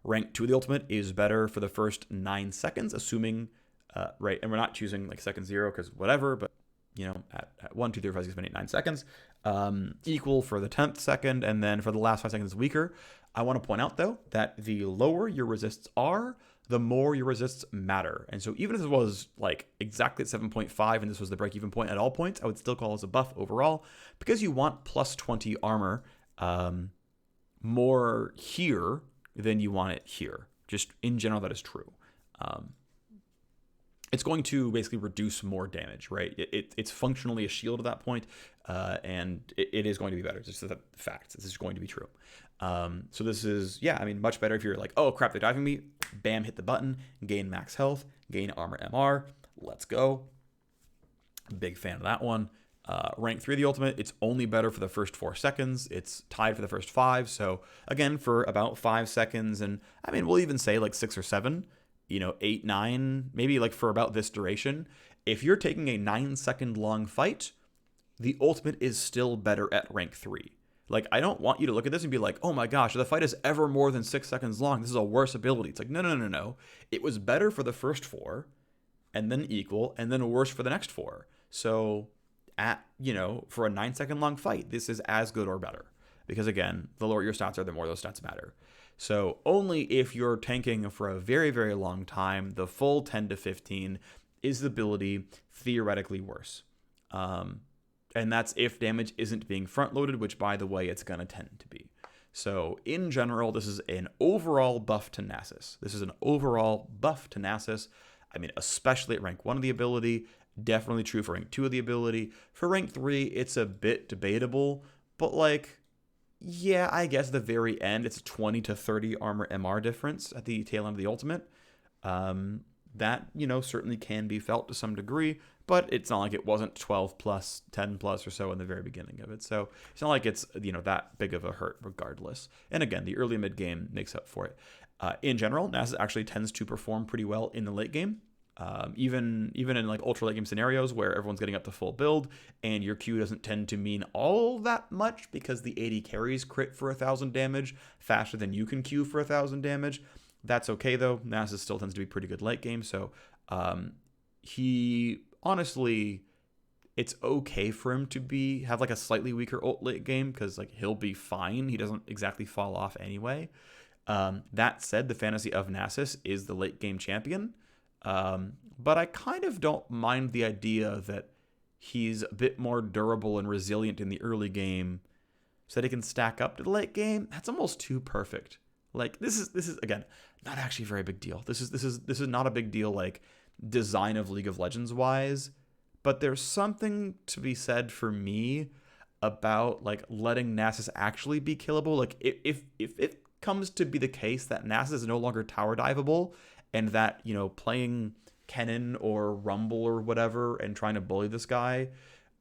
[SPEAKER 1] Rank 2 of the ultimate is better for the first 9 seconds, assuming, right, and we're not choosing like second 0 because whatever, but, at 1, 2, 3, 4, 5, 6, 7, 8, 9 seconds. Equal for the 10th second, and then for the last 5 seconds, weaker. I want to point out, though, that the lower your resists are, the more your resists matter. And so even if it was like exactly at 7.5 and this was the break-even point at all points, I would still call this a buff overall because you want plus 20 armor more here than you want it here. Just in general, that is true. It's going to basically reduce more damage, right? It's functionally a shield at that point, and it is going to be better. Just the facts. This is going to be true. So this is, much better if you're like, oh crap, they're diving me. Bam, hit the button, gain max health, gain armor MR. Let's go. Big fan of that one. Rank 3 of the ultimate, it's only better for the first 4 seconds. It's tied for the first 5. So again, for about 5 seconds, and we'll even say like 6 or 7, 8, 9, maybe like for about this duration. If you're taking a 9-second long fight, the ultimate is still better at rank 3. Like, I don't want you to look at this and be like, oh my gosh, if the fight is ever more than 6 seconds long, this is a worse ability. It's like, no. It was better for the first 4, and then equal, and then worse for the next 4. So for a 9-second long fight, this is as good or better. Because again, the lower your stats are, the more those stats matter. So only if you're tanking for a very, very long time, the full 10 to 15 is the ability theoretically worse. And that's if damage isn't being front-loaded, which, by the way, it's going to tend to be. So in general, this is an overall buff to Nasus. Especially at rank 1 of the ability. Definitely true for rank 2 of the ability. For rank 3, it's a bit debatable, but I guess at the very end, it's a 20 to 30 armor MR difference at the tail end of the ultimate. That, certainly can be felt to some degree, but it's not like it wasn't 12 plus, 10 plus or so in the very beginning of it. So it's not like it's, that big of a hurt regardless. And again, the early mid game makes up for it. In general, Nasus actually tends to perform pretty well in the late game. Even in like ultra late game scenarios where everyone's getting up to full build and your Q doesn't tend to mean all that much because the AD carries crit for 1,000 damage faster than you can Q for 1,000 damage. That's okay though. Nasus still tends to be pretty good late game, so he honestly, it's okay for him to have like a slightly weaker ult late game because like he'll be fine. He doesn't exactly fall off anyway. That said, the fantasy of Nasus is the late game champion. But I kind of don't mind the idea that he's a bit more durable and resilient in the early game so that he can stack up to the late game. That's almost too perfect. Like this is again, not actually a very big deal. This is not a big deal like design of League of Legends wise, but there's something to be said for me about like letting Nasus actually be killable. Like if it comes to be the case that Nasus is no longer tower diveable, and that, playing Kennen or Rumble or whatever and trying to bully this guy,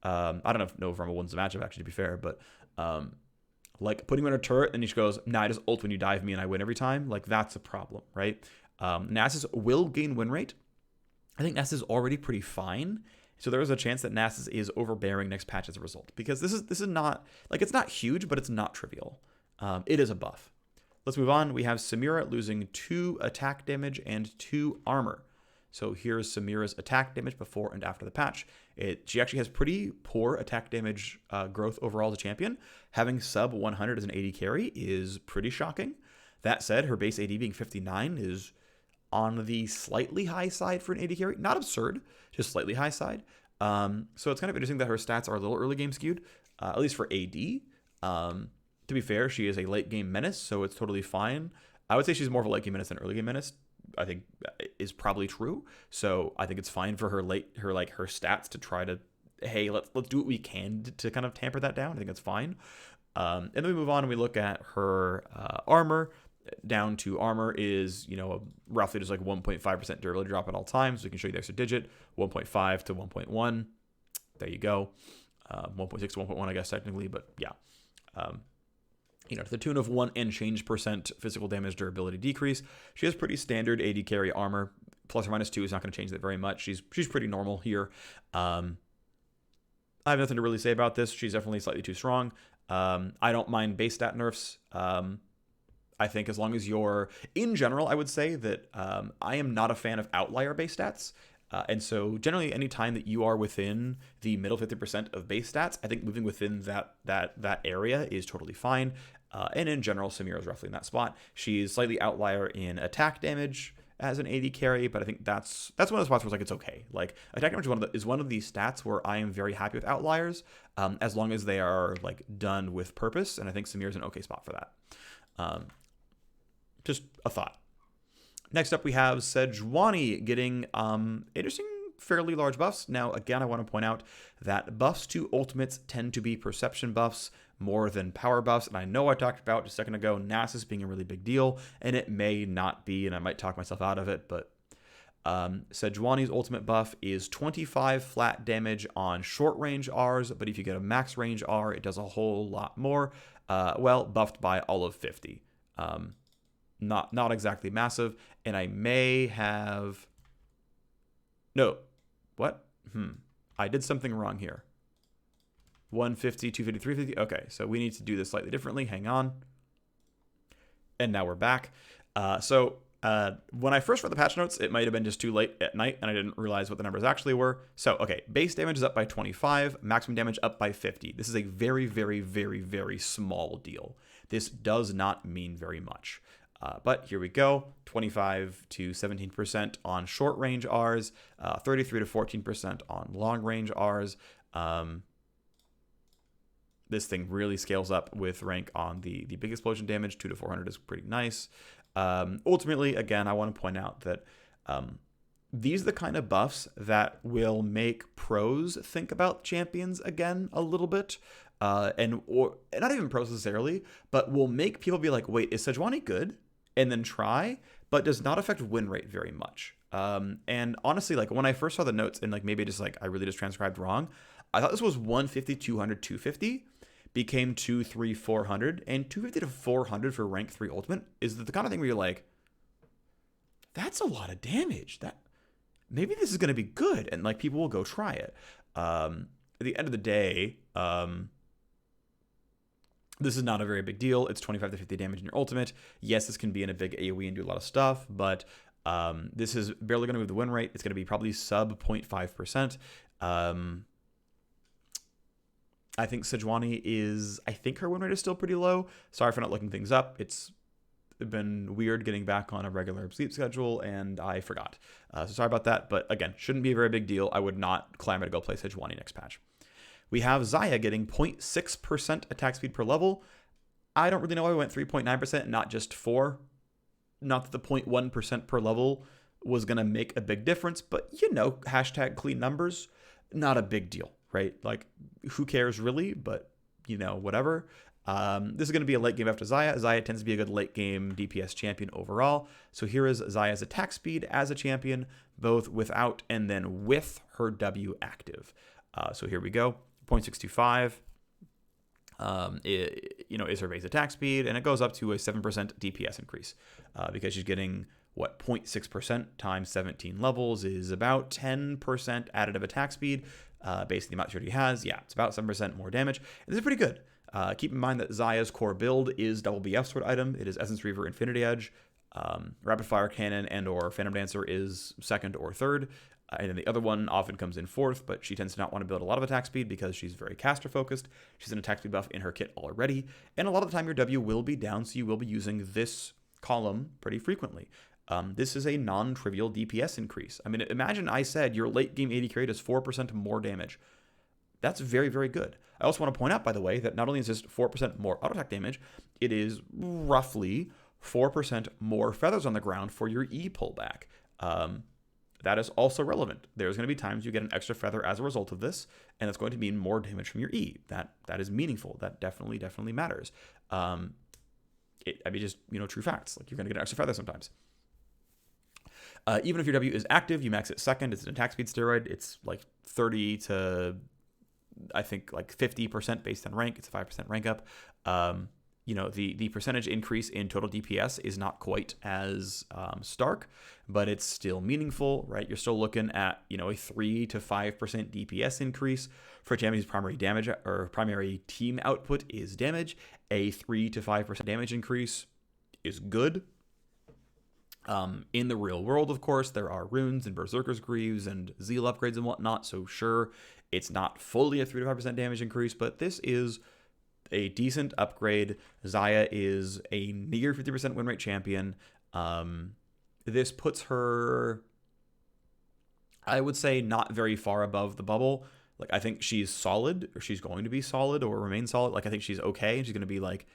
[SPEAKER 1] I don't know if Rumble wins the matchup, actually, to be fair, but like putting him in a turret and he just goes, nah, I just ult when you dive me and I win every time, like that's a problem, right? Nasus will gain win rate. I think Nasus is already pretty fine. So there is a chance that Nasus is overbearing next patch as a result, because this is not, like, it's not huge, but it's not trivial. It is a buff. Let's move on. We have Samira losing 2 attack damage and 2 armor. So here's Samira's attack damage before and after the patch. She actually has pretty poor attack damage growth overall as a champion. Having sub 100 as an AD carry is pretty shocking. That said, her base AD being 59 is on the slightly high side for an AD carry. Not absurd, just slightly high side. So it's kind of interesting that her stats are a little early game skewed, at least for AD. To be fair, she is a late game menace, so it's totally fine. I would say she's more of a late game menace than early game menace. I think is probably true. So I think it's fine for her stats to try to, hey, let's do what we can to kind of tamper that down. I think that's fine. And then we move on and we look at her armor. Down to armor is, roughly just like 1.5% durability drop at all times. So we can show you the extra digit, 1.5 to 1.1. There you go. 1.6 to 1.1, I guess, technically, but yeah. To the tune of 1 and change % physical damage durability decrease. She has pretty standard AD carry armor. Plus or minus 2 is not going to change that very much. She's pretty normal here. I have nothing to really say about this. She's definitely slightly too strong. I don't mind base stat nerfs. I think as long as you're, in general, I would say that I am not a fan of outlier base stats. And so generally any time that you are within the middle 50% of base stats, I think moving within that area is totally fine. And in general, Samira is roughly in that spot. She's slightly outlier in attack damage as an AD carry, but I think that's one of the spots where it's like it's okay. Like attack damage is one of these stats where I am very happy with outliers, as long as they are like done with purpose. And I think Samira's an okay spot for that. Just a thought. Next up, we have Sejuani getting interesting, fairly large buffs. Now, again, I want to point out that buffs to ultimates tend to be perception buffs more than power buffs. And I know I talked about just a second ago Nasus being a really big deal, and it may not be, and I might talk myself out of it, but Sejuani's ultimate buff is 25 flat damage on short range Rs, but if you get a max range R, it does a whole lot more. Buffed by all of 50. Not exactly massive, and I may have... No. What? I did something wrong here. 150, 250, 350. Okay, so we need to do this slightly differently. Hang on. And now we're back. When I first read the patch notes, it might have been just too late at night, and I didn't realize what the numbers actually were. So, okay, base damage is up by 25, maximum damage up by 50. This is a very, very, very, very small deal. This does not mean very much. But here we go, 25 to 17% on short range Rs, 33 to 14% on long range Rs. This thing really scales up with rank on the big explosion damage. 2 to 400 is pretty nice. Ultimately, again, I want to point out that these are the kind of buffs that will make pros think about champions again a little bit. And not even pros necessarily, but will make people be like, wait, is Sejuani good? And then try, but does not affect win rate very much. And honestly, like when I first saw the notes and like maybe just like I really just transcribed wrong, I thought this was 150, 200, 250, became 2, 3, 400, and 250 to 400 for rank 3 ultimate is the kind of thing where you're like, that's a lot of damage. That maybe this is going to be good, and like people will go try it. At the end of the day, this is not a very big deal. It's 25 to 50 damage in your ultimate. Yes, this can be in a big AoE and do a lot of stuff, but this is barely going to move the win rate. It's going to be probably sub 0.5%. I think Sejuani I think her win rate is still pretty low. Sorry for not looking things up. It's been weird getting back on a regular sleep schedule, and I forgot. So sorry about that, but again, shouldn't be a very big deal. I would not clamor to go play Sejuani next patch. We have Xayah getting 0.6% attack speed per level. I don't really know why we went 3.9%, not just 4. Not that the 0.1% per level was going to make a big difference, but hashtag clean numbers, not a big deal, right? Like, who cares really? But, whatever. This is going to be a late game after Xayah. Xayah tends to be a good late game DPS champion overall. So here is Xayah's attack speed as a champion, both without and then with her W active. So here we go. 0.625 is her base attack speed, and it goes up to a 7% DPS increase because she's getting 0.6% times 17 levels is about 10% additive attack speed based on the amount she already has. Yeah, it's about 7% more damage. And this is pretty good. Keep in mind that Xayah's core build is double BF sword item. It is Essence Reaver Infinity Edge. Rapid Fire Cannon and or Phantom Dancer is second or third. And then the other one often comes in fourth, but she tends to not want to build a lot of attack speed because she's very caster focused. She's an attack speed buff in her kit already. And a lot of the time your W will be down, so you will be using this column pretty frequently. This is a non-trivial DPS increase. I mean, imagine I said your late game AD carry does 4% more damage. That's very, very good. I also want to point out, by the way, that not only is this 4% more auto attack damage, it is roughly 4% more feathers on the ground for your E pullback. That is also relevant. There's going to be times you get an extra feather as a result of this, and it's going to mean more damage from your E. That is meaningful. That definitely matters. True facts. Like, you're going to get an extra feather sometimes. Even if your W is active, you max it second. It's an attack speed steroid. It's like 30 to, I think, like 50% based on rank. It's a 5% rank up. the percentage increase in total DPS is not quite as stark, but it's still meaningful, right? You're still looking at, a 3 to 5% DPS increase for a champion whose primary damage or primary team output is damage. A 3 to 5% damage increase is good. In the real world, of course, there are runes and Berserker's Greaves and Zeal upgrades and whatnot, so sure, it's not fully a 3 to 5% damage increase, but this is a decent upgrade. Xayah is a near 50% win rate champion. This puts her, I would say, not very far above the bubble. Like, I think she's solid, or she's going to be solid, or remain solid. Like, I think she's okay, and she's going to be, like,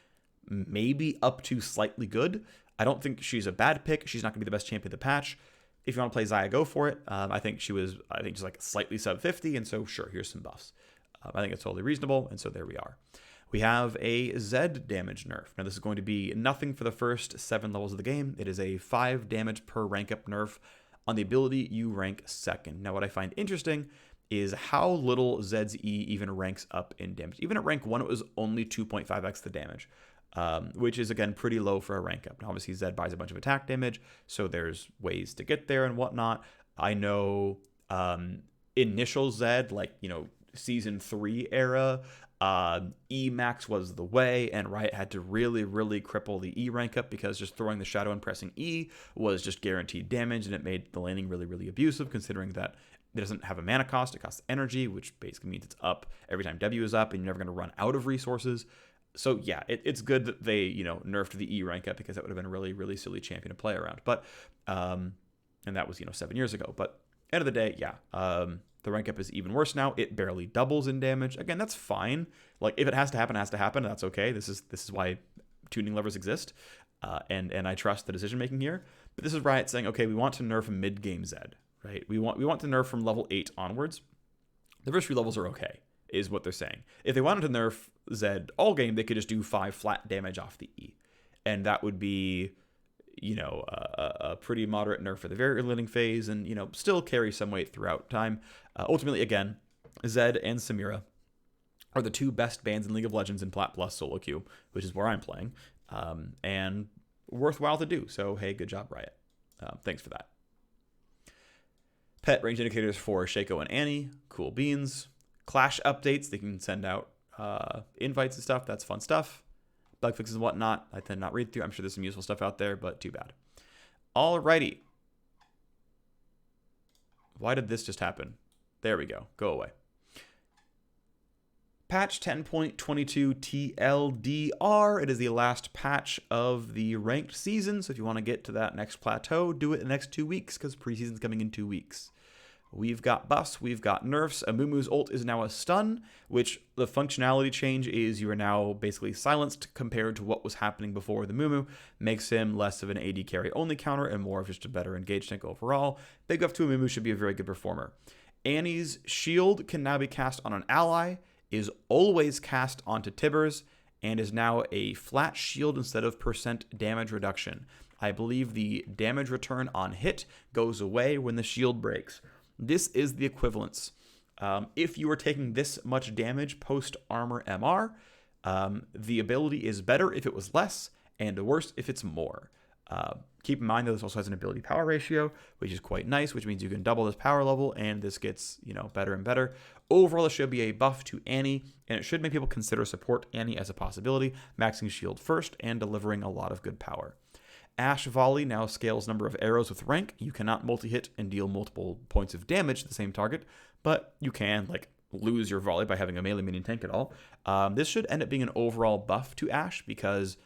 [SPEAKER 1] maybe up to slightly good. I don't think she's a bad pick. She's not going to be the best champion of the patch. If you want to play Xayah, go for it. I think she's like slightly sub 50, and so sure, here's some buffs. I think it's totally reasonable, and so there we are. We have a Zed damage nerf. Now, this is going to be nothing for the first 7 levels of the game. It is a 5 damage per rank up nerf on the ability you rank second. Now, what I find interesting is how little Zed's E even ranks up in damage. Even at rank 1, it was only 2.5x the damage, which is, again, pretty low for a rank up. Now, obviously, Zed buys a bunch of attack damage, so there's ways to get there and whatnot. I know initial Zed, like, Season 3 era, E max was the way, and Riot had to really, really cripple the E rank up because just throwing the Shadow and pressing E was just guaranteed damage, and it made the laning really, really abusive, considering that it doesn't have a mana cost, it costs energy, which basically means it's up every time W is up, and you're never going to run out of resources. So yeah, it's good that they, nerfed the E rank up, because that would have been a really, really silly champion to play around. But, and that was, 7 years ago. But end of the day, yeah, the rank up is even worse now. It barely doubles in damage. Again, that's fine. Like, if it has to happen, it has to happen. That's okay. This is why tuning levers exist, and I trust the decision making here. But this is Riot saying, okay, we want to nerf mid game Zed, right? We want to nerf from level 8 onwards. The first few levels are okay, is what they're saying. If they wanted to nerf Zed all game, they could just do 5 flat damage off the E, and that would be, a pretty moderate nerf for the very early living phase, and, still carry some weight throughout time. Ultimately, again, Zed and Samira are the 2 best bans in League of Legends in Plat Plus solo queue, which is where I'm playing, and worthwhile to do. So, hey, good job, Riot. Thanks for that. Pet range indicators for Shaco and Annie. Cool beans. Clash updates. They can send out invites and stuff. That's fun stuff. Bug fixes and whatnot. I tend not read through. I'm sure there's some useful stuff out there, but too bad. Alrighty. Why did this just happen? There we go. Go away. Patch 10.22 TLDR. It is the last patch of the ranked season, so if you want to get to that next plateau, do it in the next 2 weeks, because preseason's coming in 2 weeks. We've got buffs, we've got nerfs. Amumu's ult is now a stun, which the functionality change is you are now basically silenced compared to what was happening before the Mumu. Makes him less of an AD carry only counter and more of just a better engage tank overall. Big buff to Amumu, should be a very good performer. Annie's shield can now be cast on an ally, is always cast onto Tibbers, and is now a flat shield instead of percent damage reduction. I believe the damage return on hit goes away when the shield breaks. This is the equivalence. If you are taking this much damage post-armor MR, the ability is better if it was less, and worse if it's more. Keep in mind that this also has an ability power ratio, which is quite nice, which means you can double this power level, and this gets, better and better. Overall, it should be a buff to Annie, and it should make people consider support Annie as a possibility, maxing shield first and delivering a lot of good power. Ash Volley now scales number of arrows with rank. You cannot multi-hit and deal multiple points of damage to the same target, but you can, lose your volley by having a melee minion tank at all. This should end up being an overall buff to Ash, because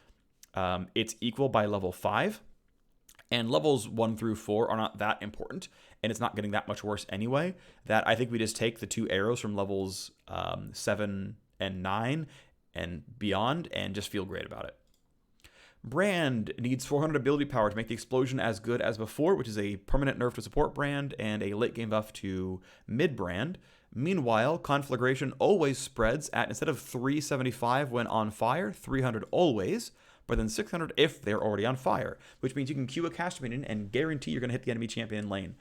[SPEAKER 1] it's equal by level 5, and levels 1 through 4 are not that important, and it's not getting that much worse anyway, that I think we just take the 2 arrows from levels 7 and 9 and beyond and just feel great about it. Brand needs 400 ability power to make the explosion as good as before, which is a permanent nerf to support Brand and a late game buff to mid Brand. Meanwhile, Conflagration always spreads at, instead of 375 when on fire, 300 always, but then 600 if they're already on fire, which means you can queue a cast minion and guarantee you're going to hit the enemy champion lane.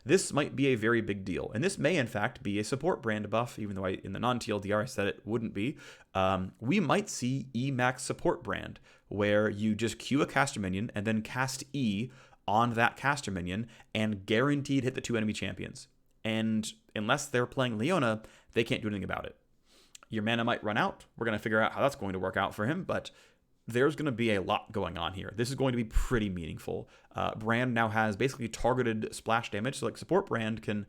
[SPEAKER 1] This might be a very big deal, and this may in fact be a support brand buff, even though in the non-TLDR I said it wouldn't be. We might see E max support brand, where you just queue a caster minion and then cast E on that caster minion and guaranteed hit the 2 enemy champions. And unless they're playing Leona, they can't do anything about it. Your mana might run out. We're going to figure out how that's going to work out for him, but there's going to be a lot going on here. This is going to be pretty meaningful. Brand now has basically targeted splash damage, so like support Brand can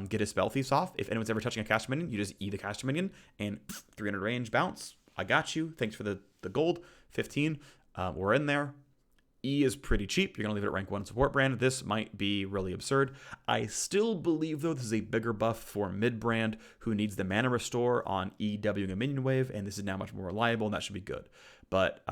[SPEAKER 1] get his spell thieves off. If anyone's ever touching a caster minion, you just E the caster minion and 300 range bounce. I got you. Thanks for the gold. 15. We're in there. E is pretty cheap. You're going to leave it at rank 1 support brand. This might be really absurd. I still believe, though, this is a bigger buff for mid brand who needs the mana restore on E Wing a minion wave, and this is now much more reliable, and that should be good. But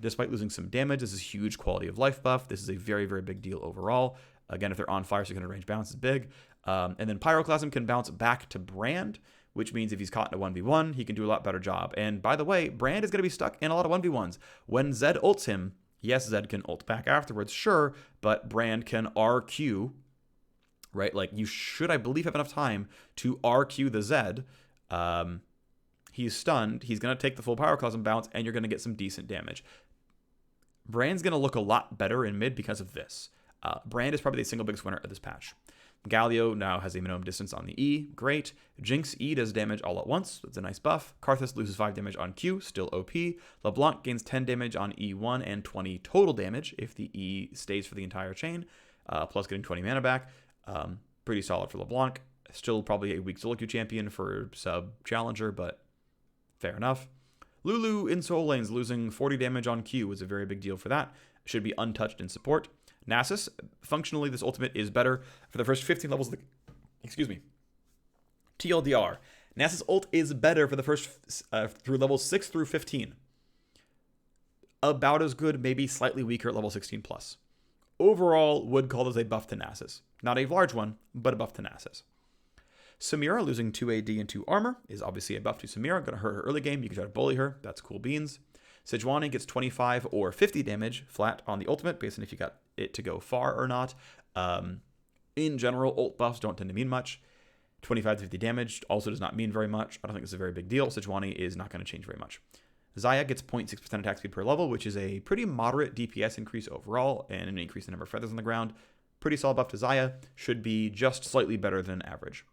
[SPEAKER 1] despite losing some damage, this is huge quality of life buff. This is a very, very big deal overall. Again, if they're on fire, 600 range bounce is big. And then Pyroclasm can bounce back to Brand, which means if he's caught in a 1v1, he can do a lot better job. And by the way, Brand is going to be stuck in a lot of 1v1s. When Zed ults him, yes, Zed can ult back afterwards, sure, but Brand can RQ, right? Like, you should, I believe, have enough time to RQ the Zed. He's stunned. He's going to take the full Pyroclasm bounce, and you're going to get some decent damage. Brand's going to look a lot better in mid because of this. Brand is probably the single biggest winner of this patch. Galio now has a minimum distance on the E. Great. Jinx E does damage all at once. That's a nice buff. Karthus loses 5 damage on Q. Still OP. LeBlanc gains 10 damage on E1 and 20 total damage if the E stays for the entire chain, plus getting 20 mana back. Pretty solid for LeBlanc. Still probably a weak solo queue champion for sub-challenger, but fair enough. Lulu in Soul Lanes losing 40 damage on Q was a very big deal for that. Should be untouched in support. Nasus, functionally, this ultimate is better for the first 15 levels of the... TLDR. Nasus ult is better for the first... through levels 6 through 15. About as good, maybe slightly weaker at level 16 plus. Overall, would call this a buff to Nasus. Not a large one, but a buff to Nasus. Samira losing 2 AD and 2 armor is obviously a buff to Samira. Going to hurt her early game. You can try to bully her. That's cool beans. Sejuani gets 25 or 50 damage flat on the ultimate, based on if you got it to go far or not. In general, ult buffs don't tend to mean much. 25 to 50 damage also does not mean very much. I don't think it's a very big deal. Sejuani is not going to change very much. Xayah gets 0.6% attack speed per level, which is a pretty moderate DPS increase overall, and an increase in the number of feathers on the ground. Pretty solid buff to Xayah. Should be just slightly better than average.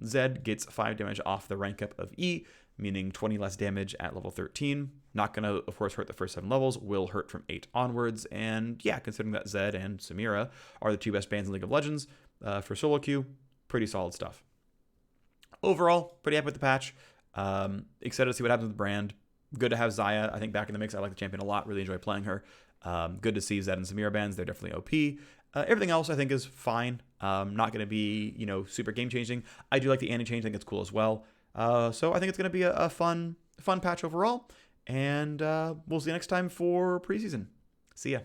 [SPEAKER 1] Zed gets 5 damage off the rank up of E, meaning 20 less damage at level 13. Not going to, of course, hurt the first 7 levels. Will hurt from 8 onwards. And yeah, considering that Zed and Samira are the 2 best bans in League of Legends for solo queue, pretty solid stuff. Overall, pretty happy with the patch. Excited to see what happens with the brand. Good to have Xayah, I think, back in the mix. I like the champion a lot. Really enjoy playing her. Good to see Zed and Samira bans. They're definitely OP. Everything else, I think, is fine. Not going to be, super game-changing. I do like the anti-change. I think it's cool as well. So I think it's going to be a fun patch overall. And we'll see you next time for preseason. See ya.